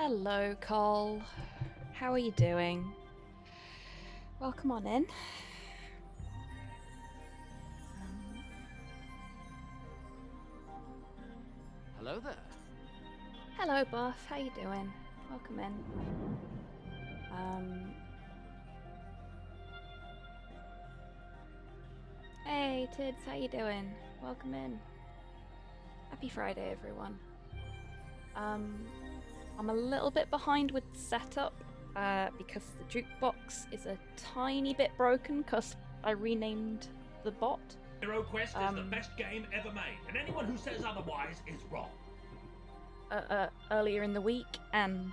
Hello, Cole. How are you doing? Welcome on in. Hello there. Hello, Buff. How you doing? Welcome in. Hey, Tids. How you doing? Welcome in. Happy Friday, everyone. I'm a little bit behind with setup because the jukebox is a tiny bit broken because I renamed the bot. Hero Quest is the best game ever made, and anyone who says otherwise is wrong. Earlier in the week and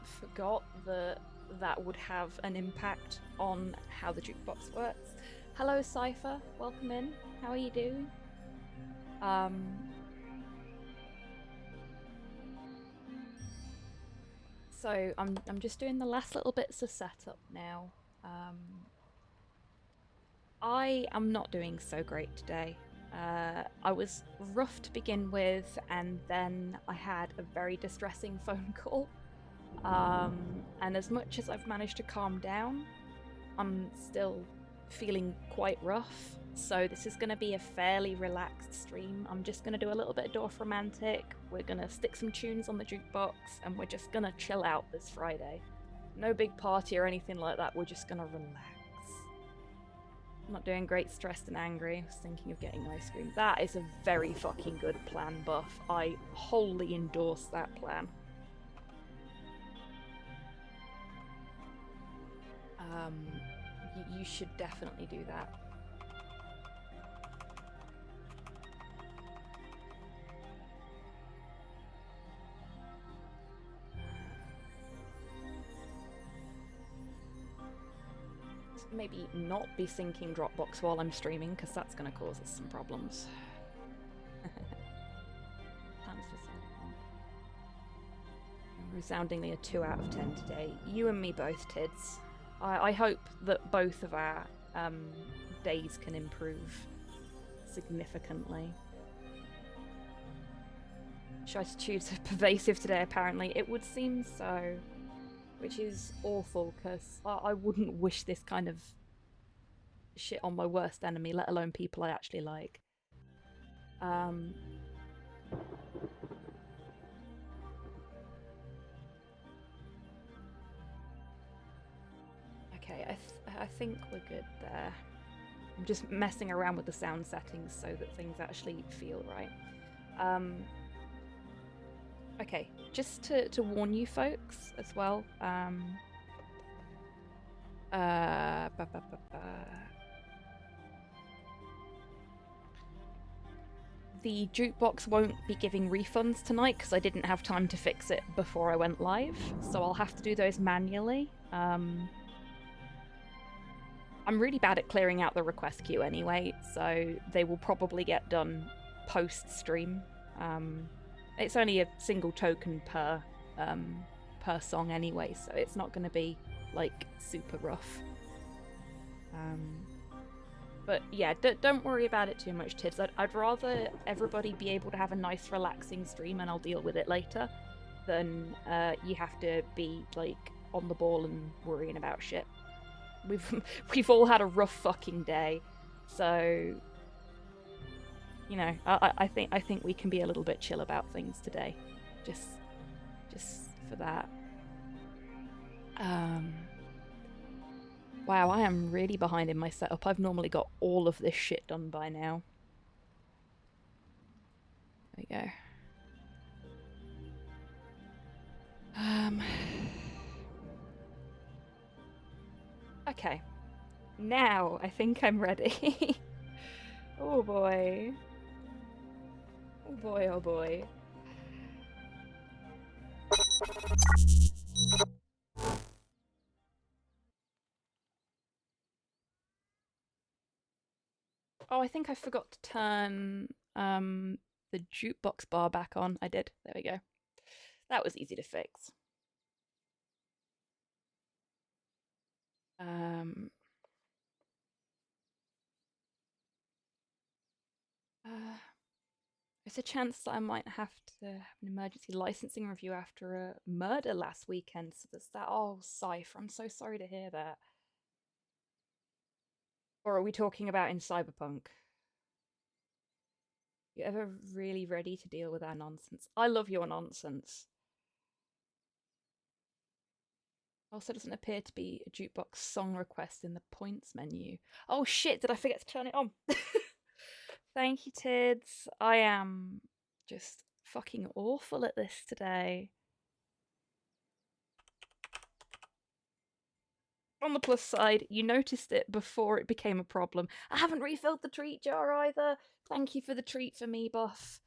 forgot that would have an impact on how the jukebox works. Hello, Cypher. Welcome in. How are you doing? So I'm just doing the last little bits of setup now. I am not doing so great today. I was rough to begin with, and then I had a very distressing phone call. And as much as I've managed to calm down, I'm still feeling quite rough. So this is going to be a fairly relaxed stream. I'm just going to do a little bit of Dorfromantik. We're going to stick some tunes on the jukebox, and we're just going to chill out this Friday. No big party or anything like that. We're just going to relax. I'm not doing great, stressed and angry. I was thinking of getting ice cream. That is a very fucking good plan, Buff. I wholly endorse that plan. You should definitely do that. Maybe not be syncing Dropbox while I'm streaming, because that's going to cause us some problems. Resoundingly a 2 out of 10 today. You and me both, Tids. I hope that both of our days can improve significantly. Attitudes are pervasive today, apparently. It would seem so, which is awful, because I wouldn't wish this kind of shit on my worst enemy, let alone people I actually like. Okay, I think we're good there. I'm just messing around with the sound settings so that things actually feel right. Okay, just to warn you folks as well. The jukebox won't be giving refunds tonight because I didn't have time to fix it before I went live, so I'll have to do those manually. I'm really bad at clearing out the request queue anyway, so they will probably get done post-stream. It's only a single token per song anyway, so it's not going to be like super rough. But yeah, don't worry about it too much, Tids. I'd rather everybody be able to have a nice, relaxing stream, and I'll deal with it later, than you have to be like on the ball and worrying about shit. We've all had a rough fucking day, so you know, I think we can be a little bit chill about things today, just for that. Wow, I am really behind in my setup. I've normally got all of this shit done by now. There we go. Okay. Now I think I'm ready. Oh boy. Oh boy, oh boy. Oh, I think I forgot to turn the jukebox bar back on. I did. There we go. That was easy to fix. There's a chance that I might have to have an emergency licensing review after a murder last weekend. So there's that. Oh, Cypher, I'm so sorry to hear that. Or are we talking about in Cyberpunk? You ever really ready to deal with our nonsense? I love your nonsense. Also, doesn't appear to be a jukebox song request in the points menu. Oh shit, did I forget to turn it on? Thank you, Tids. I am just fucking awful at this today. On the plus side, you noticed it before it became a problem. I haven't refilled the treat jar either. Thank you for the treat for me, Buff.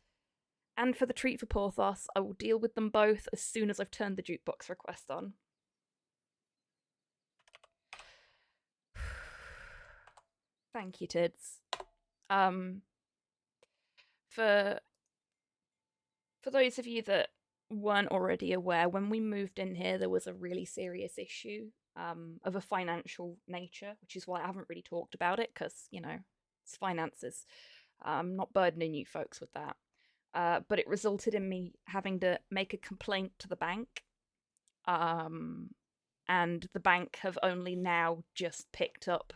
And for the treat for Porthos. I will deal with them both as soon as I've turned the jukebox request on. Thank you, Tids. For those of you that weren't already aware, when we moved in here, there was a really serious issue of a financial nature, which is why I haven't really talked about it because, you know, it's finances. I'm not burdening you folks with that. But it resulted in me having to make a complaint to the bank. And the bank have only now just picked up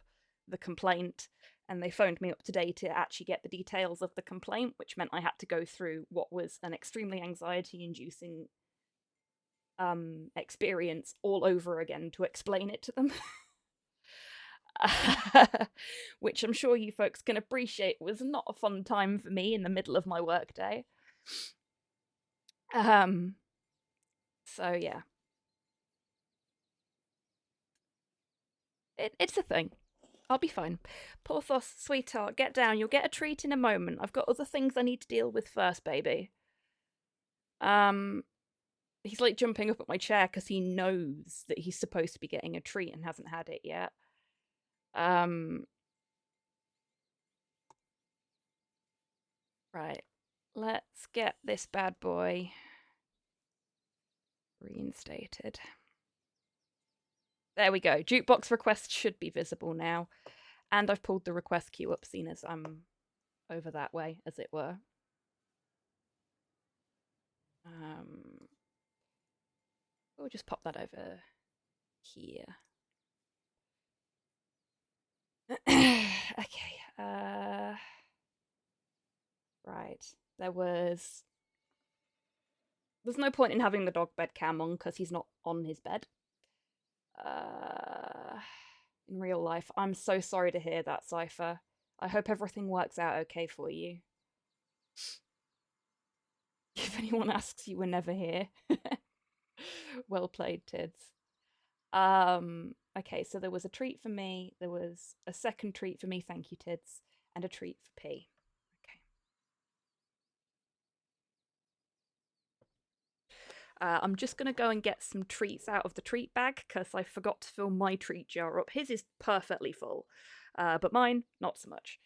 the complaint, and they phoned me up today to actually get the details of the complaint, which meant I had to go through what was an extremely anxiety-inducing experience all over again to explain it to them. Which I'm sure you folks can appreciate was not a fun time for me in the middle of my workday. So yeah. It's a thing. I'll be fine. Porthos, sweetheart, get down. You'll get a treat in a moment. I've got other things I need to deal with first, baby. He's like jumping up at my chair because he knows that he's supposed to be getting a treat and hasn't had it yet. Right. Let's get this bad boy reinstated. There we go. Jukebox request should be visible now. And I've pulled the request queue up, seeing as I'm over that way, as it were. We'll just pop that over here. Okay. Right. There's no point in having the dog bed cam on because he's not on his bed. In real life, I'm so sorry to hear that, Cypher. I hope everything works out okay for you. If anyone asks, you were never here. Well played, Tids. Okay, so there was a treat for me, there was a second treat for me, thank you, Tids, and a treat for P. Okay. I'm just gonna go and get some treats out of the treat bag because I forgot to fill my treat jar up. His is perfectly full, but mine, not so much.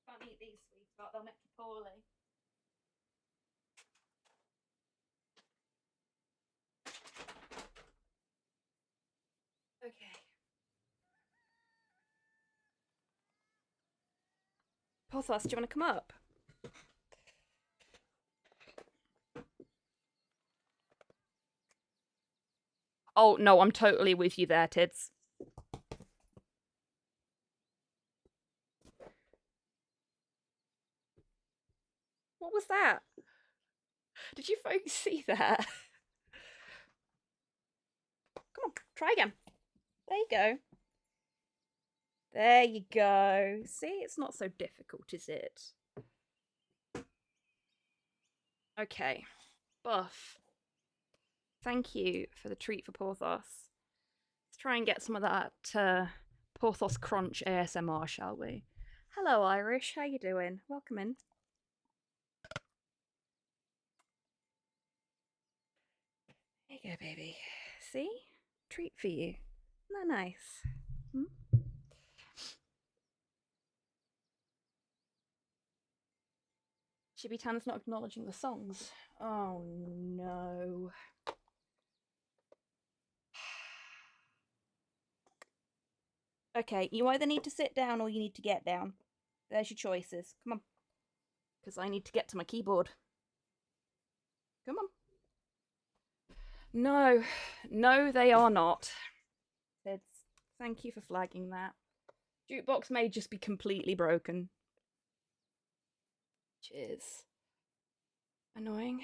Can't eat these, sweetheart, they'll make you poorly. Okay. Porthos, do you want to come up? Oh, no, I'm totally with you there, Tids. What was that? Did you folks see that? Come on, try again. There you go. There you go. See, it's not so difficult, is it? Okay. Buff. Thank you for the treat for Porthos. Let's try and get some of that Porthos Crunch ASMR, shall we? Hello, Irish. How you doing? Welcome in. There you go, baby. See? Treat for you. Isn't that nice? Hmm? Chibitan's not acknowledging the songs. Oh no. Okay, you either need to sit down or you need to get down. There's your choices. Come on. Because I need to get to my keyboard. Come on. No, no, they are not. Thank you for flagging that. Jukebox may just be completely broken. Which is annoying.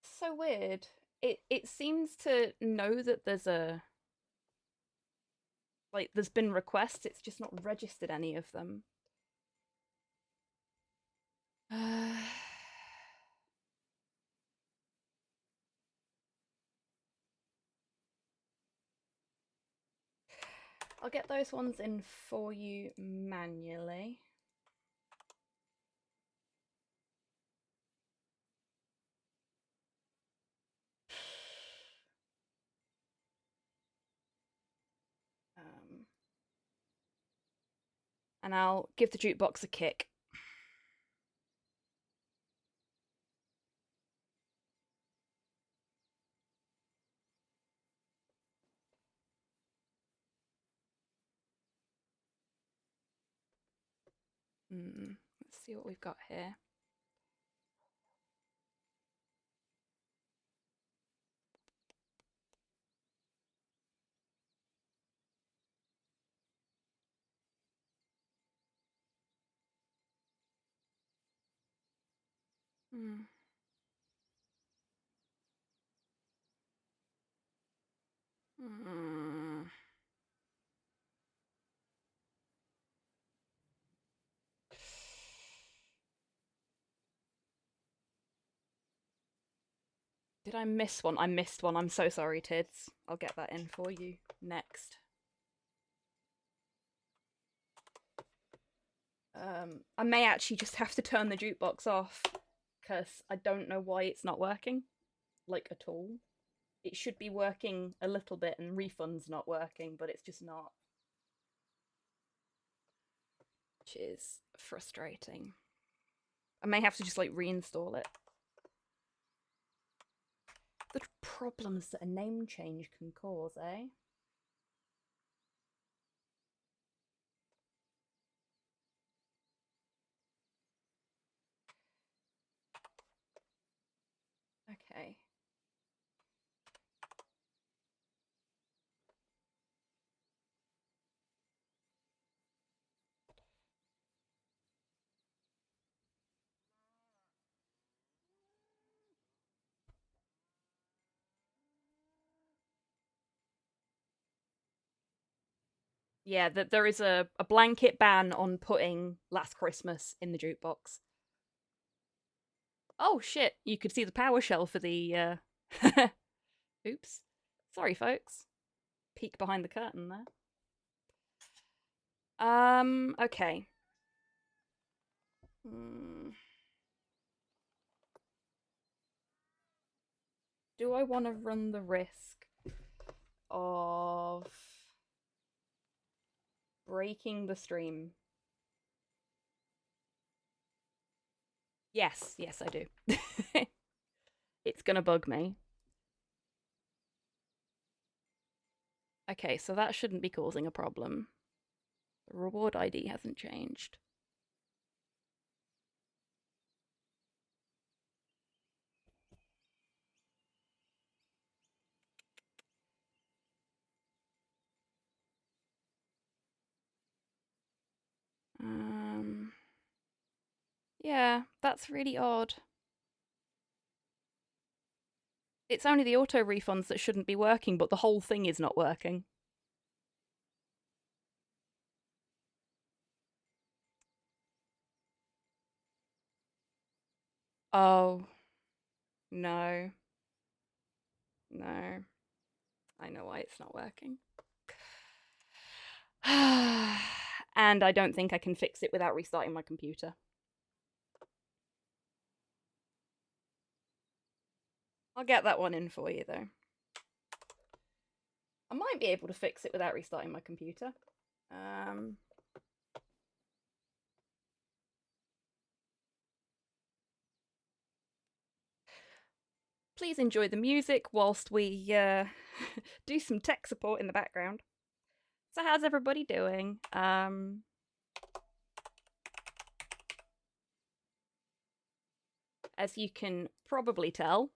So weird. It seems to know that there's been requests, it's just not registered any of them. I'll get those ones in for you manually. And I'll give the jukebox a kick. Let's see what we've got here. Hmm. Hmm. Did I miss one? I missed one. I'm so sorry, Tids. I'll get that in for you next. I may actually just have to turn the jukebox off because I don't know why it's not working, like at all. It should be working a little bit and refund's not working, but it's just not. Which is frustrating. I may have to just like reinstall it. The problems that a name change can cause, eh? Okay. Yeah, that there is a blanket ban on putting Last Christmas in the jukebox. Oh shit, you could see the PowerShell for the oops. Sorry folks. Peek behind the curtain there. Okay. Do I want to run the risk of breaking the stream? Yes, I do. It's gonna bug me. Okay, so that shouldn't be causing a problem. The reward ID hasn't changed. Yeah, that's really odd. It's only the auto refunds that shouldn't be working, but the whole thing is not working. Oh. No. No. I know why it's not working. And I don't think I can fix it without restarting my computer. I'll get that one in for you, though. I might be able to fix it without restarting my computer. Please enjoy the music whilst we do some tech support in the background. So how's everybody doing? As you can probably tell,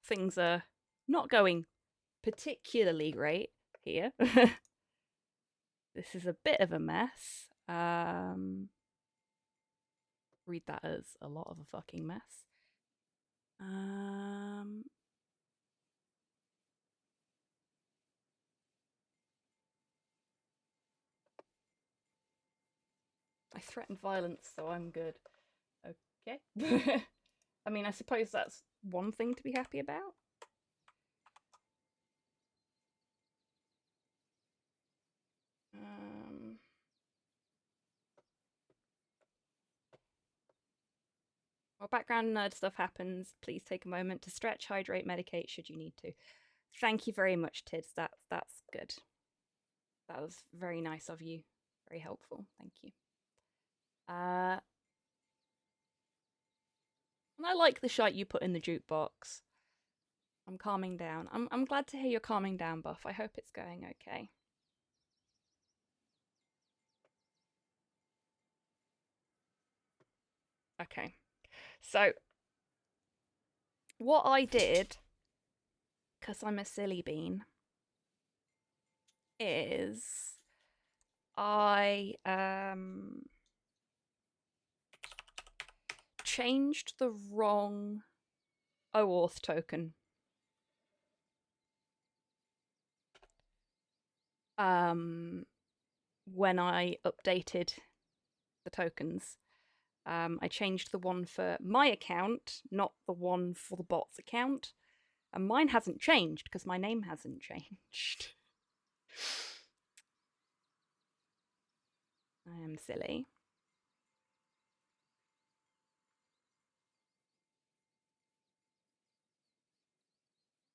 things are not going particularly great here. This is a bit of a mess. Read that as a lot of a fucking mess. I threatened violence, so I'm good. Okay. I mean, I suppose that's one thing to be happy about. While background nerd stuff happens, please take a moment to stretch, hydrate, medicate should you need to. Thank you very much, Tids. That's good. That was very nice of you. Very helpful. Thank you. And I like the shite you put in the jukebox. I'm calming down. I'm glad to hear you're calming down, Buff. I hope it's going okay. Okay. So what I did, because I'm a silly bean, is I changed the wrong OAuth token. When I updated the tokens. I changed the one for my account, not the one for the bot's account. And mine hasn't changed because my name hasn't changed. I am silly.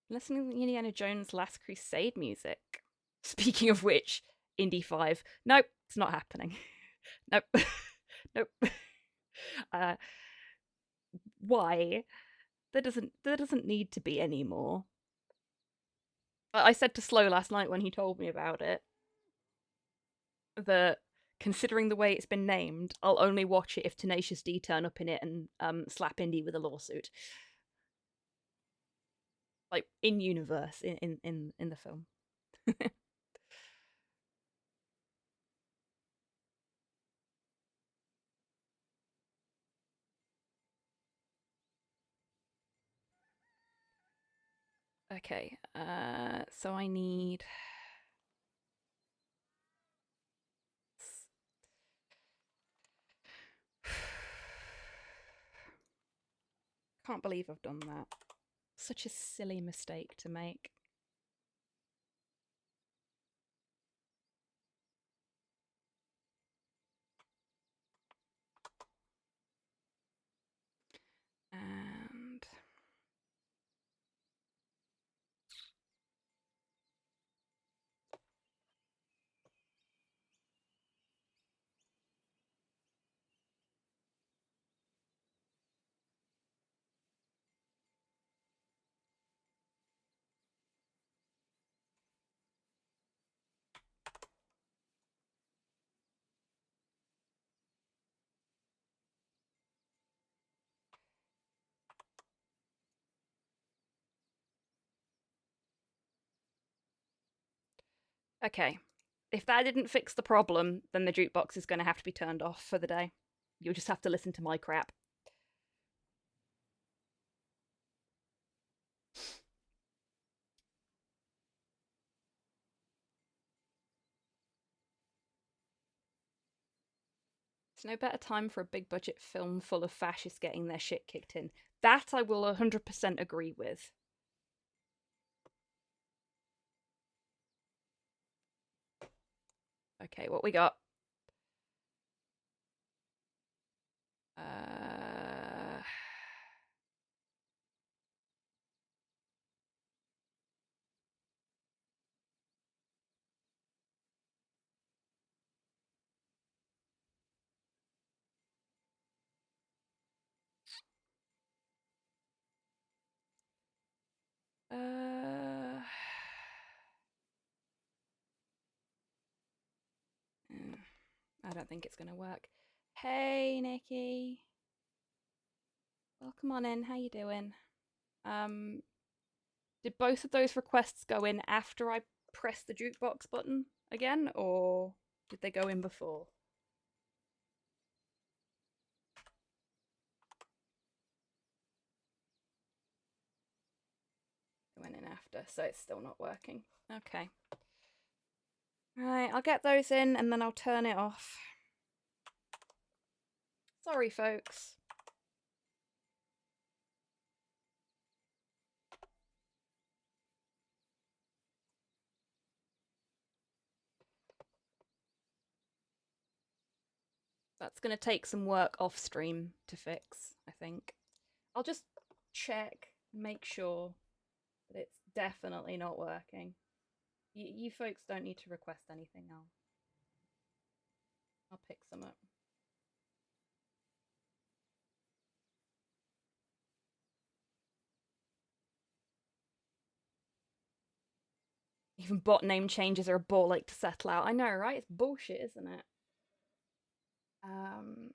Listening to Indiana Jones' Last Crusade music. Speaking of which, Indy 5. Nope, it's not happening. Nope. Nope. Why? There doesn't need to be any more. I said to Slow last night when he told me about it that considering the way it's been named, I'll only watch it if Tenacious D turn up in it and slap Indy with a lawsuit. Like in universe, in the film. Okay, so I need. Can't believe I've done that. Such a silly mistake to make. And okay, if that didn't fix the problem, then the jukebox is going to have to be turned off for the day. You'll just have to listen to my crap. There's no better time for a big budget film full of fascists getting their shit kicked in. That I will 100% agree with. Okay, what we got? Uh, I don't think it's gonna work. Hey, Nikki. Welcome on in. How you doing? Um, did both of those requests go in after I pressed the jukebox button again, or did they go in before? They went in after, so it's still not working. Okay. Right, I'll get those in and then I'll turn it off. Sorry, folks. That's going to take some work off stream to fix, I think. I'll just check, make sure that it's definitely not working. You folks don't need to request anything. I'll pick some up. Even bot name changes are a ball like to settle out. I know, right? It's bullshit, isn't it? Um,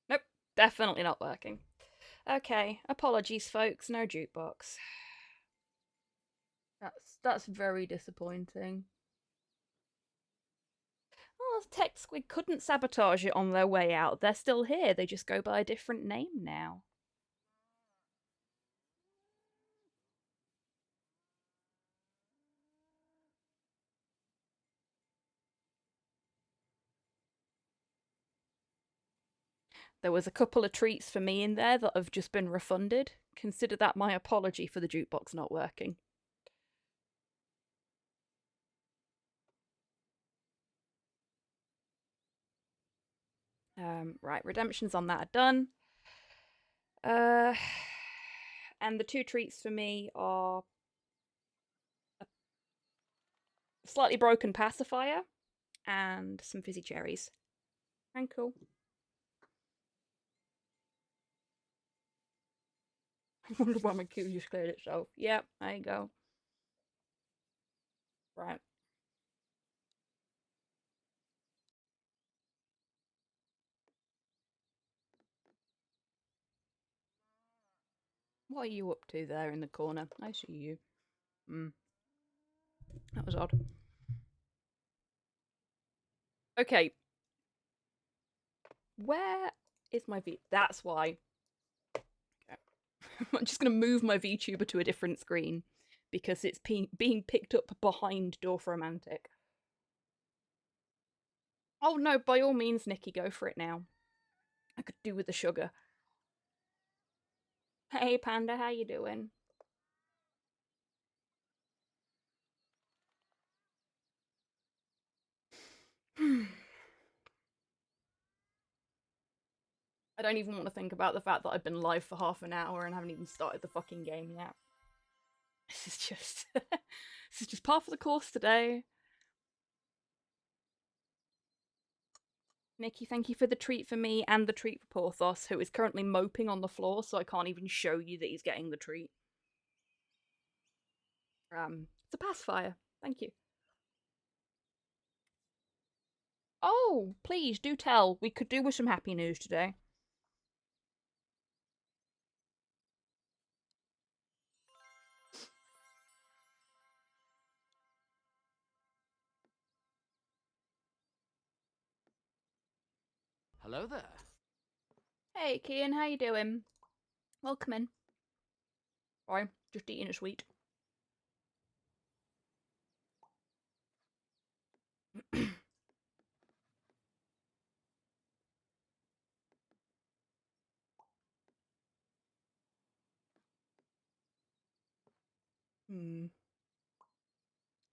nope, definitely not working. Okay, apologies, folks. No jukebox. That's very disappointing. Oh, Tech Squid couldn't sabotage it on their way out. They're still here. They just go by a different name now. There was a couple of treats for me in there that have just been refunded. Consider that my apology for the jukebox not working. Right, redemptions on that are done. And the two treats for me are a slightly broken pacifier and some fizzy cherries. And cool. I wonder why my queue just cleared itself. Yep, there you go. Right. What are you up to there in the corner? I see you. That was odd. Okay. Where is my V? That's why. Okay. I'm just going to move my VTuber to a different screen because it's being picked up behind Dorfromantik. Oh no, by all means, Nikki, go for it now. I could do with the sugar. Hey Panda, how you doing? I don't even want to think about the fact that I've been live for half an hour and haven't even started the fucking game yet. This is just this is just part of the course today. Nikki, thank you for the treat for me and the treat for Porthos, who is currently moping on the floor, so I can't even show you that he's getting the treat. It's a pacifier. Thank you. Oh, please do tell. We could do with some happy news today. Hello there. Hey, Kian, how you doing? Welcome in. Sorry, just eating a sweet.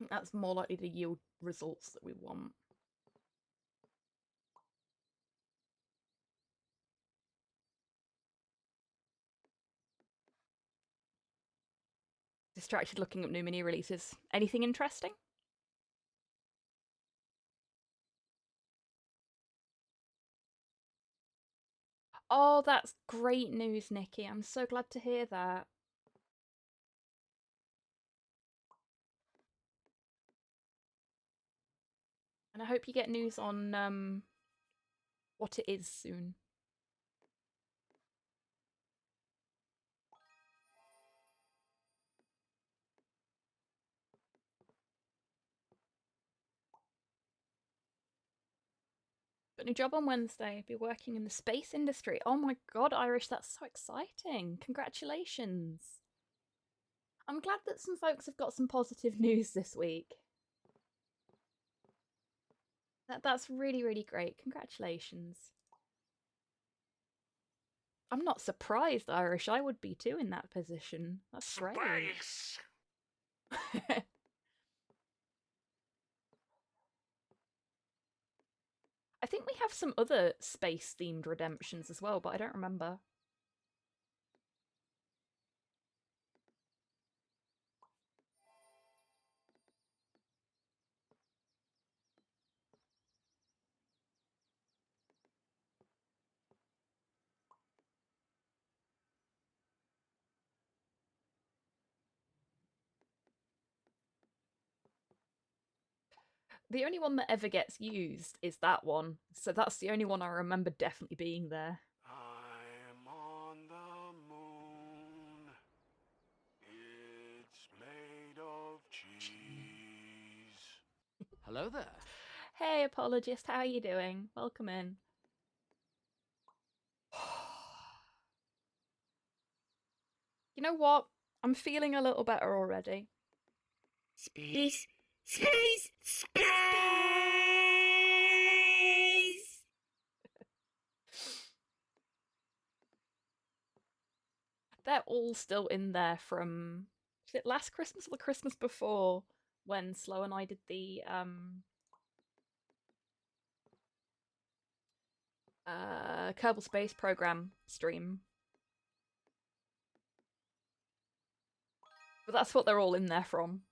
think that's more likely to yield results that we want. Distracted looking up new mini releases. Anything interesting? Oh, that's great news, Nikki. I'm so glad to hear that. And I hope you get news on what it is soon. Got a new job on Wednesday. Be working in the space industry. Oh my god, Irish, that's so exciting. Congratulations. I'm glad that some folks have got some positive news this week. That's really, really great. Congratulations. I'm not surprised, Irish. I would be too in that position. That's great. Space! I think we have some other space themed redemptions as well, but I don't remember. The only one that ever gets used is that one, so that's the only one I remember definitely being there. I'm on the moon. It's made of cheese. Hello there. Hey, apologist, how are you doing? Welcome in. You know what? I'm feeling a little better already. Space, space, space! They're all still in there from, was it last Christmas or the Christmas before, when Slow and I did the Kerbal Space Program stream. But that's what they're all in there from.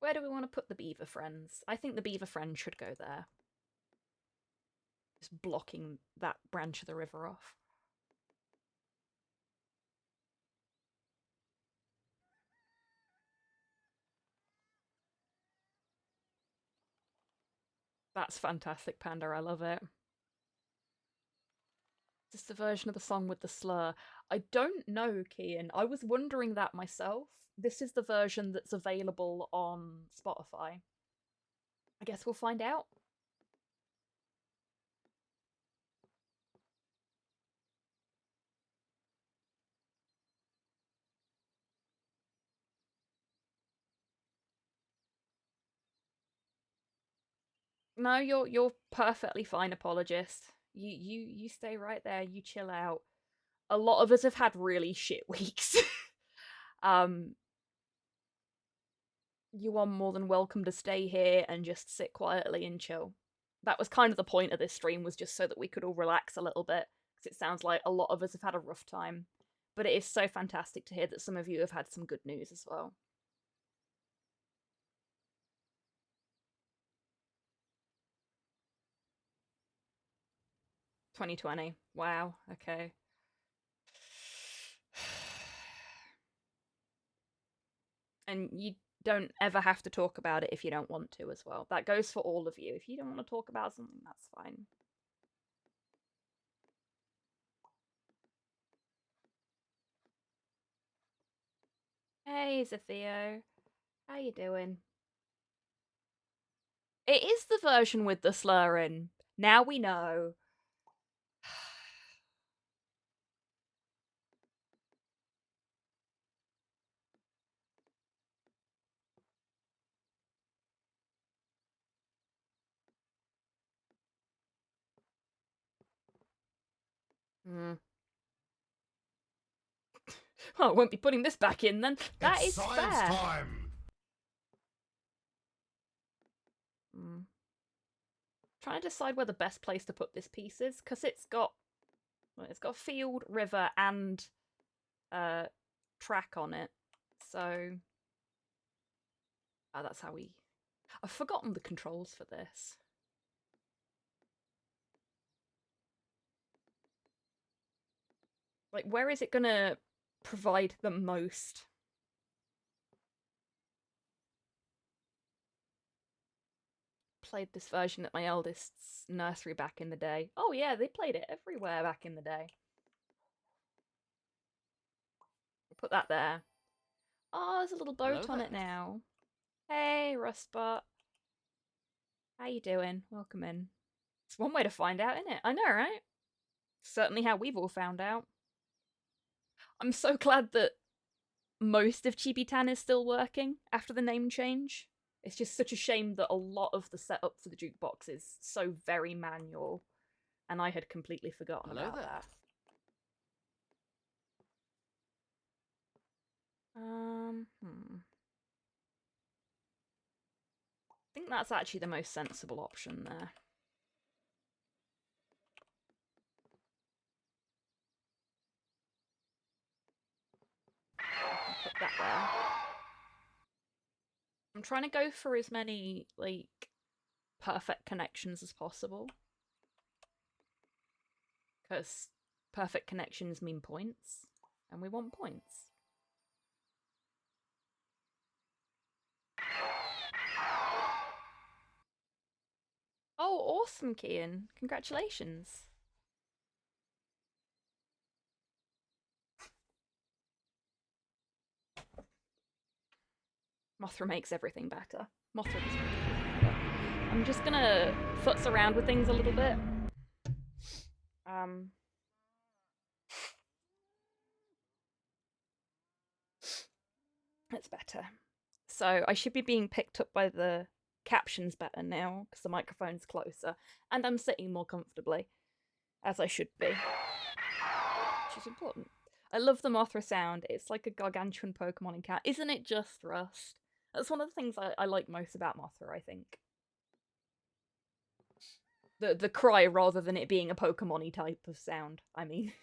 Where do we want to put the beaver friends? I think the beaver friends should go there. Just blocking that branch of the river off. That's fantastic, Panda. I love it. Just the version of the song with the slur. I don't know, Kian. I was wondering that myself. This is the version that's available on Spotify. I guess we'll find out. No, you're perfectly fine, apologist. You stay right there. You chill out. A lot of us have had really shit weeks. um, you are more than welcome to stay here and just sit quietly and chill. That was kind of the point of this stream, was just so that we could all relax a little bit, because it sounds like a lot of us have had a rough time. But it is so fantastic to hear that some of you have had some good news as well. "2020. Wow, okay." And you don't ever have to talk about it if you don't want to as well. That goes for all of you. If you don't want to talk about something, that's fine. Hey, Zatheo. How you doing? It is the version with the slur in. Now we know. Hmm. Well, I won't be putting this back in then. That is Science fair. time! Trying to decide where the best place to put this piece is, because it's got field, river, and track on it. So that's how we. I've forgotten the controls for this. Like, where is it gonna provide the most? Played this version at my eldest's nursery back in the day. Oh yeah, they played it everywhere back in the day. Put that there. Oh, there's a little boat on it now. Hey, Rustbot. How you doing? Welcome in. It's one way to find out, isn't it? I know, right? Certainly how we've all found out. I'm so glad that most of Chibitan is still working after the name change. It's just such a shame that a lot of the setup for the jukebox is so very manual, and I had completely forgotten about that. I think that's actually the most sensible option there. Put that there. I'm trying to go for as many, like, perfect connections as possible. Because perfect connections mean points, and we want points. Oh, awesome, Kian. Congratulations. Mothra makes everything better. Mothra does make everything better. I'm just gonna futz around with things a little bit. That's better. So I should be being picked up by the captions better now because the microphone's closer and I'm sitting more comfortably, as I should be, which is important. I love the Mothra sound. It's like a gargantuan Pokemon encounter. Isn't it just, Rust? That's one of the things I like most about Mothra, I think. The cry rather than it being a Pokemon-y type of sound, I mean.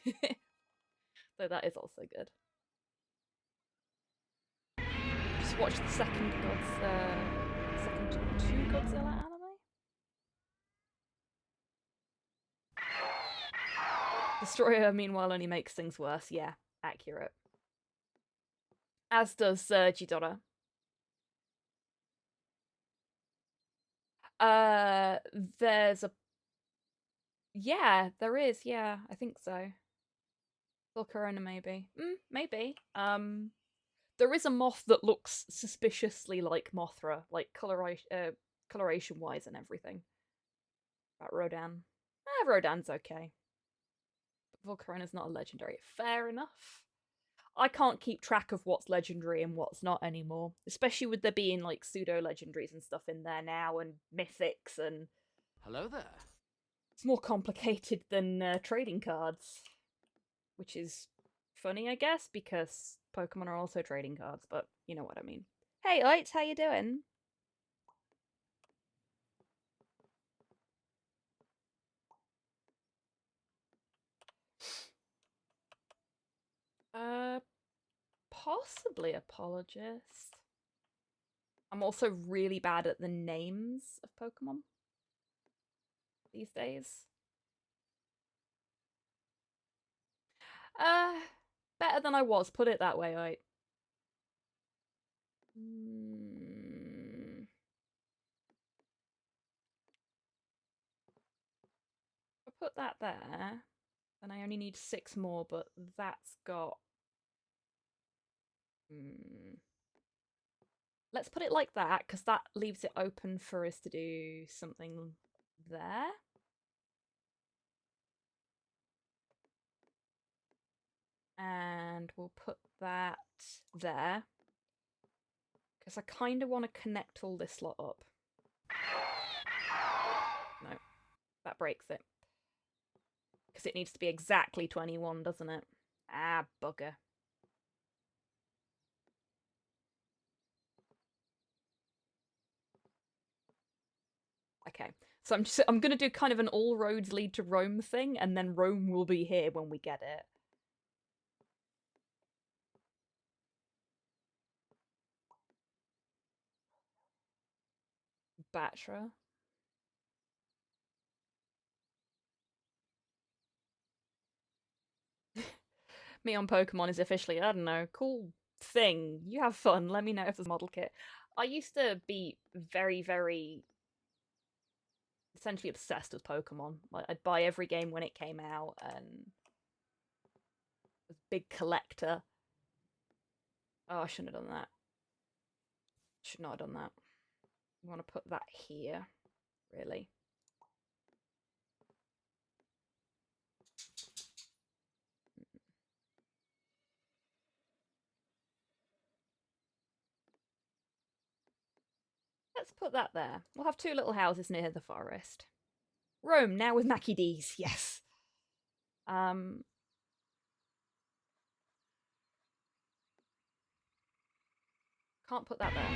So that is also good. Just watched the second two Godzilla anime. Destroyer, meanwhile, only makes things worse. Yeah, accurate. As does Ghidorah. There's a... Yeah, there is, yeah, I think so. Volcarona, maybe. Maybe. There is a moth that looks suspiciously like Mothra, like coloration-wise and everything. About Rodan. Rodan's okay. But Volcarona's not a legendary. Fair enough. I can't keep track of what's legendary and what's not anymore, especially with there being like pseudo legendaries and stuff in there now and mythics and. Hello there. It's more complicated than trading cards, which is funny, I guess, because Pokemon are also trading cards, but you know what I mean. Hey, Oits, how you doing? Possibly apologist. I'm also really bad at the names of Pokemon these days. Better than I was, put it that way, right? I put that there, and I only need 6 more, but that's got... Let's put it like that, because that leaves it open for us to do something there. And we'll put that there. Because I kind of want to connect all this lot up. No, that breaks it. Because it needs to be exactly 21, doesn't it? Ah, bugger. Okay, so I'm gonna do kind of an all roads lead to Rome thing, and then Rome will be here when we get it. Batra. Me on Pokemon is officially, I don't know, cool thing. You have fun. Let me know if there's a model kit. I used to be very, very essentially obsessed with Pokemon. Like I'd buy every game when it came out and was a big collector. Oh, I shouldn't have done that. Should not have done that. You want to put that here, really. Let's put that there. We'll have two little houses near the forest. Rome, now with Mackie D's, yes. Can't put that there.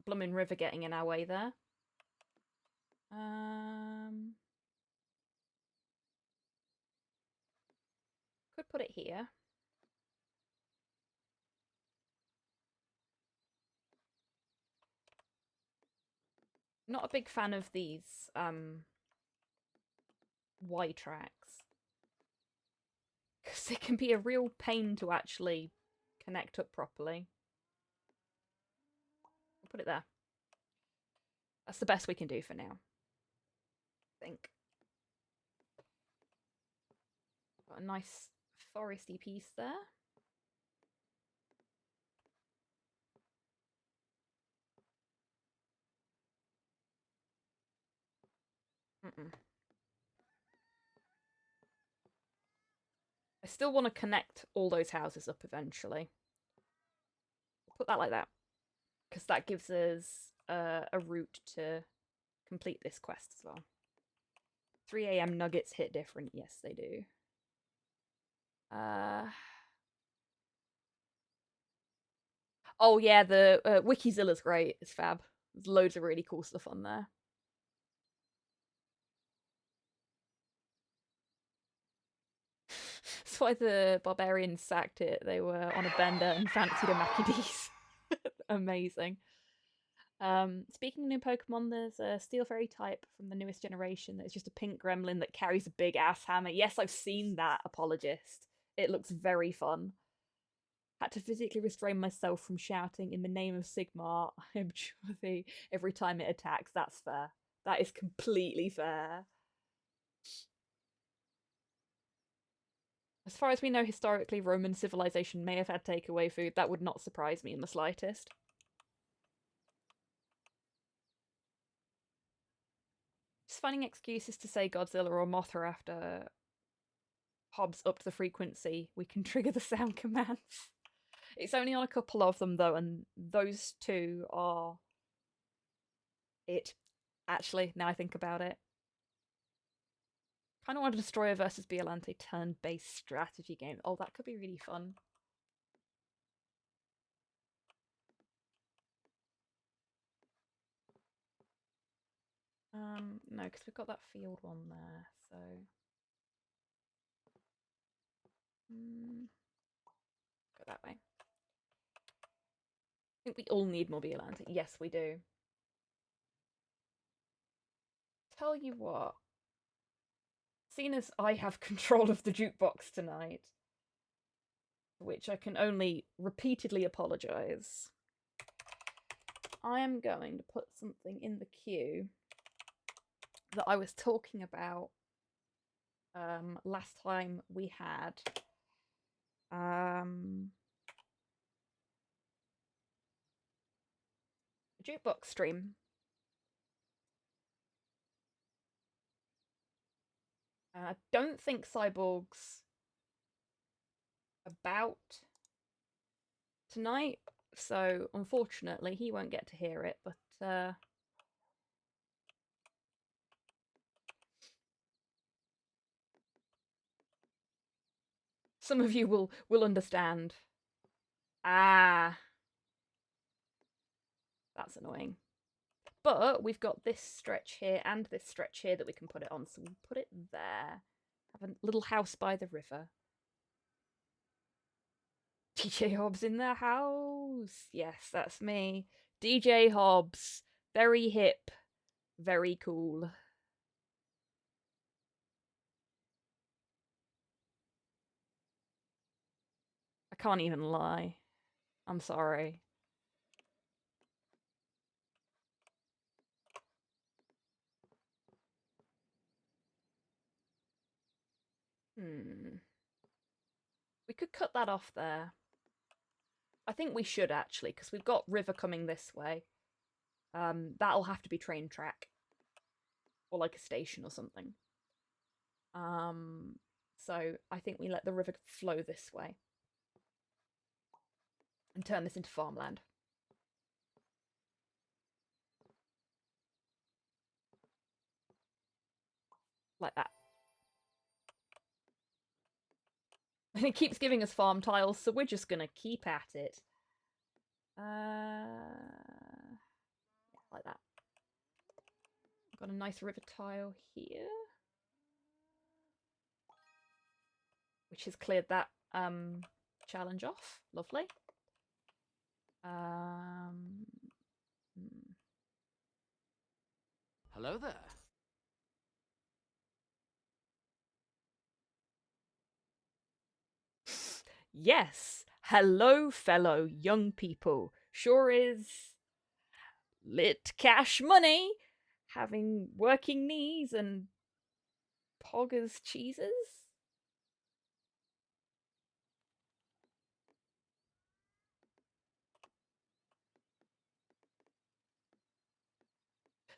Bloomin' River getting in our way there. Could put it here. Not a big fan of these Y tracks. Because it can be a real pain to actually connect up properly. I'll put it there. That's the best we can do for now. I think. Got a nice foresty piece there. I still want to connect all those houses up eventually. Put that like that. Because that gives us a route to complete this quest as well. 3 a.m. nuggets hit different. Yes, they do. Oh yeah, the Wikizilla's great. It's fab. There's loads of really cool stuff on there. That's why the barbarians sacked it. They were on a bender and fancied a Mackie D's. Amazing. Speaking of new Pokemon, there's a Steel Fairy type from the newest generation that's just a pink gremlin that carries a big ass hammer. Yes, I've seen that, apologist. It looks very fun. Had to physically restrain myself from shouting in the name of Sigmar, I am Jordi every time it attacks. That's fair. That is completely fair. As far as we know, historically, Roman civilization may have had takeaway food. That would not surprise me in the slightest. Just finding excuses to say Godzilla or Mothra after Hobbs upped the frequency, we can trigger the sound commands. It's only on a couple of them, though, and those two are it. Actually, now I think about it. Kind of want a Destroyer versus Biolante turn-based strategy game. Oh, that could be really fun. No, because we've got that field one there, so... Go that way. I think we all need more Biolante. Yes, we do. Tell you what. Seeing as I have control of the jukebox tonight, which I can only repeatedly apologise, I am going to put something in the queue that I was talking about last time we had a jukebox stream. I don't think Cyborg's about tonight, so unfortunately he won't get to hear it, but Some of you will understand. Ah. That's annoying. But we've got this stretch here and this stretch here that we can put it on, so we'll put it there. Have a little house by the river. DJ Hobbs in the house. Yes, that's me. DJ Hobbs. Very hip. Very cool. I can't even lie. I'm sorry. We could cut that off there. I think we should actually, because we've got river coming this way. That'll have to be train track. Or like a station or something. So I think we let the river flow this way. And turn this into farmland. Like that. And it keeps giving us farm tiles, so we're just gonna keep at it. Yeah, like that. Got a nice river tile here. Which has cleared that challenge off. Lovely. Hello there. Yes. Hello, fellow young people. Sure is lit cash money, having working knees and poggers cheeses.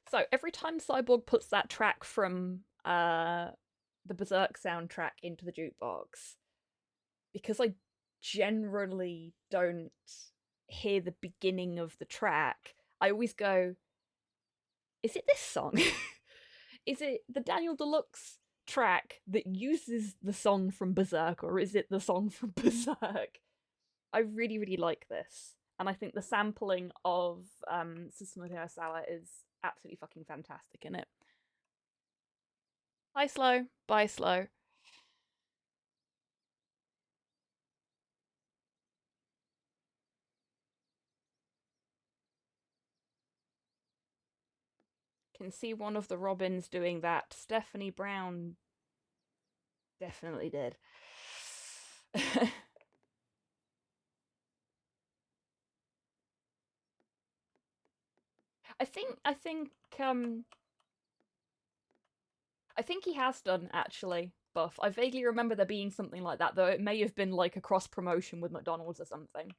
So every time Cyborg puts that track from the Berserk soundtrack into the jukebox, because I generally don't hear the beginning of the track, I always go, is it this song? Is it the Daniel Deluxe track that uses the song from Berserk, or is it the song from Berserk? I really, really like this. And I think the sampling of Susumu Hirasawa is absolutely fucking fantastic in it. Hi, Slow. Bye, Slow. Can see one of the Robins doing that. Stephanie Brown definitely did. I think he has done, actually, Buff. I vaguely remember there being something like that, though it may have been like a cross promotion with McDonald's or something.